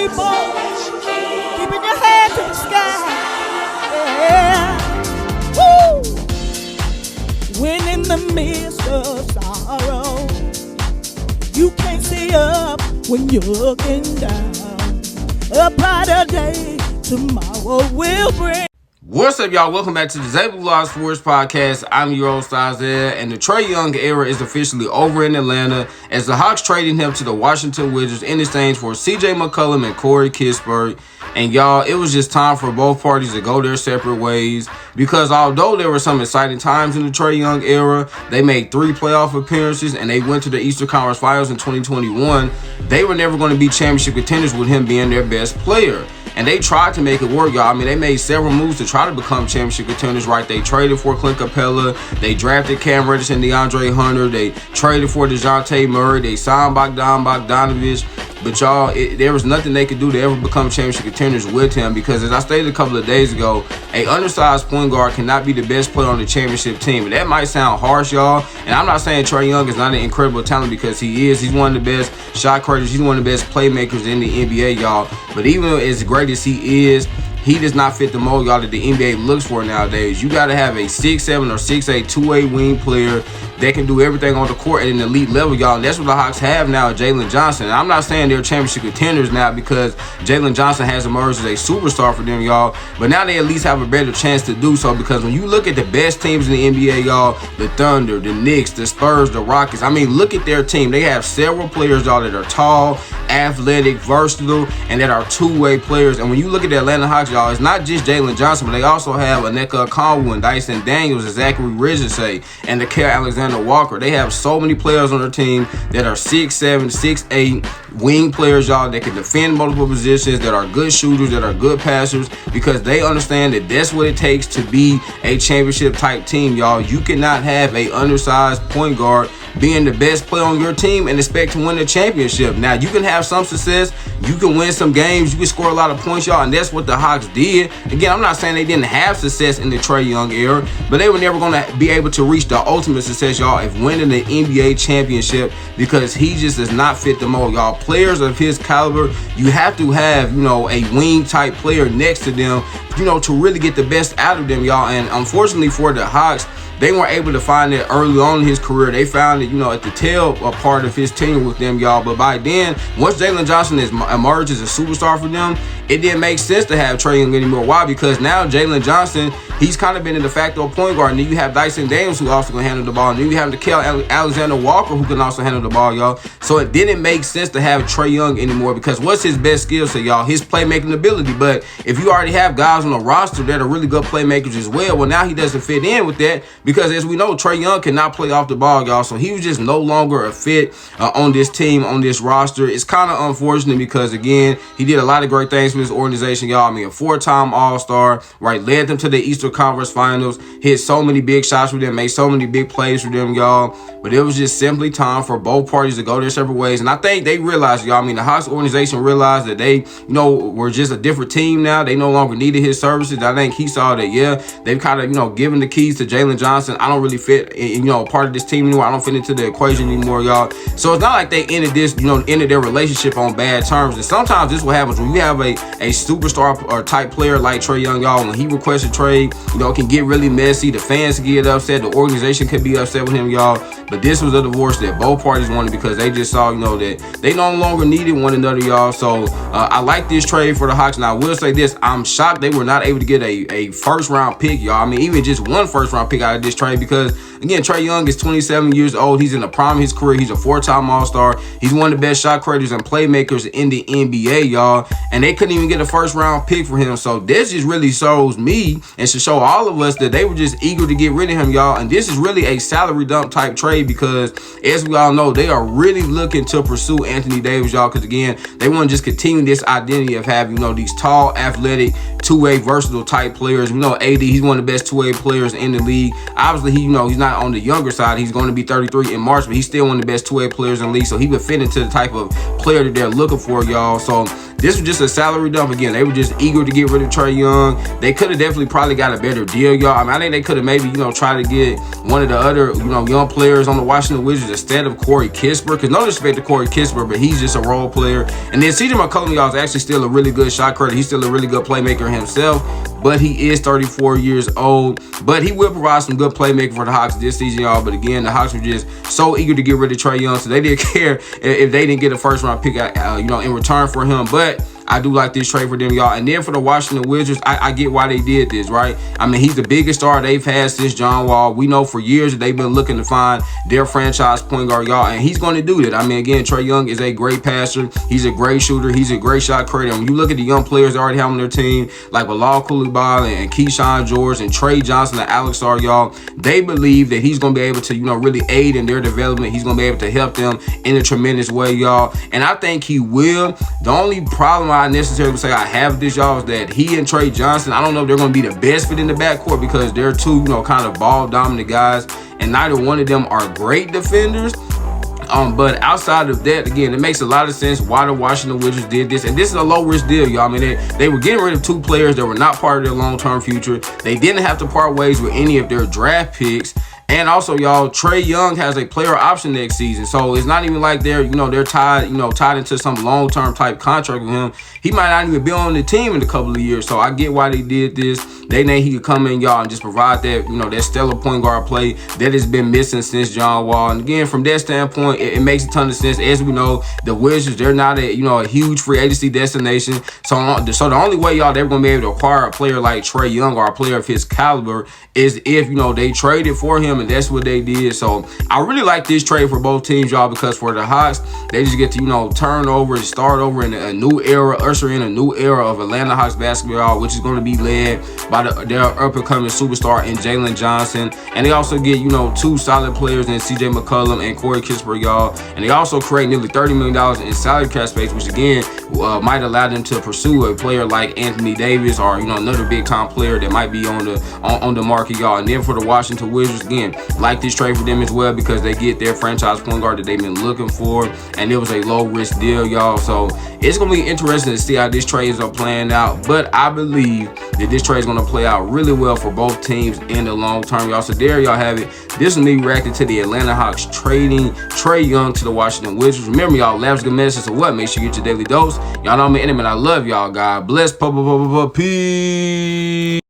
people, keeping your head to the sky. Yeah. Woo! When in the midst of sorrow, you can't see up when you're looking down. A brighter day tomorrow will bring. What's up, y'all? Welcome back to the ZayMoolaSportsPodcast. I'm your old Styles there, and the Trae Young era is officially over in Atlanta as the Hawks traded him to the Washington Wizards in exchange for CJ McCollum and Kispert. And y'all, it was just time for both parties to go their separate ways because although there were some exciting times in the Trae Young era, they made 3 playoff appearances and they went to the Eastern Conference Finals in 2021. They were never going to be championship contenders with him being their best player. And they tried to make it work, y'all. I mean, they made several moves to try to become championship contenders, right? They traded for Clint Capella. They drafted Cam Reddish and DeAndre Hunter. They traded for DeJounte Murray. They signed Bogdanovich. But y'all, there was nothing they could do to ever become championship contenders with him because, as I stated a couple of days ago, a undersized point guard cannot be the best player on the championship team. And that might sound harsh, y'all. And I'm not saying Trae Young is not an incredible talent because he is. He's one of the best shot creators. He's one of the best playmakers in the NBA, y'all. But even as great as he is, he does not fit the mold, y'all, that the NBA looks for nowadays. You got to have a 6'7" or 6'8", two-way wing player that can do everything on the court at an elite level, y'all. And that's what the Hawks have now, Jalen Johnson. And I'm not saying they're championship contenders now because Jalen Johnson has emerged as a superstar for them, y'all. But now they at least have a better chance to do so because when you look at the best teams in the NBA, y'all, the Thunder, the Knicks, the Spurs, the Rockets, I mean, look at their team. They have several players, y'all, that are tall, athletic, versatile, and that are two-way players. And when you look at the Atlanta Hawks, y'all, it's not just Jalen Johnson, but they also have Onyeka Okongwu and Dyson Daniels and Zachary Ridgensay and Nickeil Alexander-Walker. They have so many players on their team that are 6'7", 6'8", wing players, y'all, that can defend multiple positions, that are good shooters, that are good passers, because they understand that that's what it takes to be a championship-type team, y'all. You cannot have a undersized point guard being the best player on your team and expect to win the championship. Now, you can have some success. You can win some games. You can score a lot of points, y'all, and that's what the Hawks did. Again, I'm not saying they didn't have success in the Trae Young era, but they were never going to be able to reach the ultimate success, y'all, of winning the NBA championship because he just does not fit the mold, y'all. Players of his caliber, you have to have, you know, a wing-type player next to them, you know, to really get the best out of them, y'all. And unfortunately for the Hawks, they weren't able to find it early on in his career. They found it, you know, at the tail part of his tenure with them, y'all. But by then, once Jalen Johnson emerged as a superstar for them, it didn't make sense to have Trae Young anymore. Why? Because now Jalen Johnson, he's kind of been a de facto point guard. And then you have Dyson Daniels, who also can handle the ball. And then you have Nickeil Alexander-Walker, who can also handle the ball, y'all. So it didn't make sense to have Trae Young anymore because what's his best skill set, y'all? His playmaking ability. But if you already have guys on the roster that are really good playmakers as well now he doesn't fit in with that because, as we know, Trae Young cannot play off the ball, y'all. So he was just no longer a fit on this team, on this roster. It's kind of unfortunate because, again, he did a lot of great things for this organization, y'all. I mean, a 4-time All-Star, right? Led them to the Eastern Conference Finals, hit so many big shots for them, made so many big plays for them, y'all. But it was just simply time for both parties to go their separate ways. And I think they realized, y'all, I mean, the Hawks organization realized that they, you know, were just a different team now. They no longer needed his services. I think he saw that, yeah, they've kind of, you know, given the keys to Jalen Johnson. I don't really fit, you know, part of this team anymore. I don't fit into the equation anymore, y'all. So it's not like they ended this, you know, ended their relationship on bad terms. And sometimes this is what happens when you have a superstar or type player like Trae Young, y'all. When he requests a trade, you know, it can get really messy. The fans get upset. The organization could be upset with him, y'all. But this was a divorce that both parties wanted because they just saw, you know, that they no longer needed one another, y'all. So I like this trade for the Hawks. Now, I will say this. I'm shocked they were not able to get a first-round pick, y'all. I mean, even just one first-round pick out of this trade because, again, Trae Young is 27 years old. He's in the prime of his career. He's a 4-time All-Star. He's one of the best shot creators and playmakers in the NBA, y'all. And they couldn't even get a first-round pick for him. So this just really shows me and should show all of us that they were just eager to get rid of him, y'all. And this is really a salary dump type trade because, as we all know, they are really looking to pursue Anthony Davis, y'all. Because, again, they want to just continue this identity of having, you know, these tall, athletic, two-way, versatile type players. We know AD, he's one of the best two-way players in the league. Obviously, he, you know, he's not on the younger side. He's going to be 33 in March, but he's still one of the best two-way players in the league. So he would fit into the type of player that they're looking for, y'all. So this was just a salary dump. Again, they were just eager to get rid of Trae Young. They could have definitely probably got a better deal, y'all. I mean, I think they could have maybe, tried to get one of the other, young players on the Washington Wizards instead of Corey Kispert. Because no disrespect to Corey Kispert, but he's just a role player. And then CJ McCollum, y'all, is actually still a really good shot creator. He's still a really good playmaker himself. But he is 34 years old. But he will provide some good playmaking for the Hawks this season, y'all. But again, the Hawks were just so eager to get rid of Trae Young, so they didn't care if they didn't get a first-round pick, in return for him. But I do like this trade for them, y'all. And then for the Washington Wizards, I get why they did this, right? I mean, he's the biggest star they've had since John Wall. We know for years that they've been looking to find their franchise point guard, y'all, and he's going to do that. I mean, again, Trae Young is a great passer. He's a great shooter. He's a great shot creator. And when you look at the young players they already have on their team, like Bilal Coulibaly and Keyshawn George and Trae Johnson and Alex Sarr, y'all, they believe that he's going to be able to, really aid in their development. He's going to be able to help them in a tremendous way, y'all. And I think he will. The only problem I necessarily would say I have this, y'all, is that he and Trae Johnson, I don't know if they're going to be the best fit in the backcourt because they're two, kind of ball-dominant guys, and neither one of them are great defenders. But outside of that, again, it makes a lot of sense why the Washington Wizards did this. And this is a low-risk deal, y'all. I mean, they were getting rid of two players that were not part of their long-term future. They didn't have to part ways with any of their draft picks. And also, y'all, Trae Young has a player option next season. So it's not even like they're, they're tied into some long-term type contract with him. He might not even be on the team in a couple of years. So I get why they did this. They know he could come in, y'all, and just provide that, that stellar point guard play that has been missing since John Wall. And again, from that standpoint, it makes a ton of sense. As we know, the Wizards, they're not a huge free agency destination. So the only way, y'all, they're going to be able to acquire a player like Trae Young or a player of his caliber is if, they traded for him, and that's what they did. So I really like this trade for both teams, y'all, because for the Hawks, they just get to, turn over and start over in a new era, usher in a new era of Atlanta Hawks basketball, which is going to be led by their up-and-coming superstar in Jalen Johnson. And they also get, two solid players in CJ McCollum and Corey Kispert, y'all. And they also create nearly $30 million in salary cap space, which again might allow them to pursue a player like Anthony Davis or, another big-time player that might be on the market, y'all. And then for the Washington Wizards, again, like this trade for them as well because they get their franchise point guard that they've been looking for, and it was a low-risk deal, y'all. So it's going to be interesting to see how this trade is playing out, but I believe that this trade is going to play out really well for both teams in the long term, y'all. So there y'all have it. This is me reacting to the Atlanta Hawks trading Trae Young to the Washington Wizards. Remember, y'all, laughs, good medicine. So what? Make sure you get your daily dose. Y'all know I'm an enemy, and I love y'all. God bless. Peace.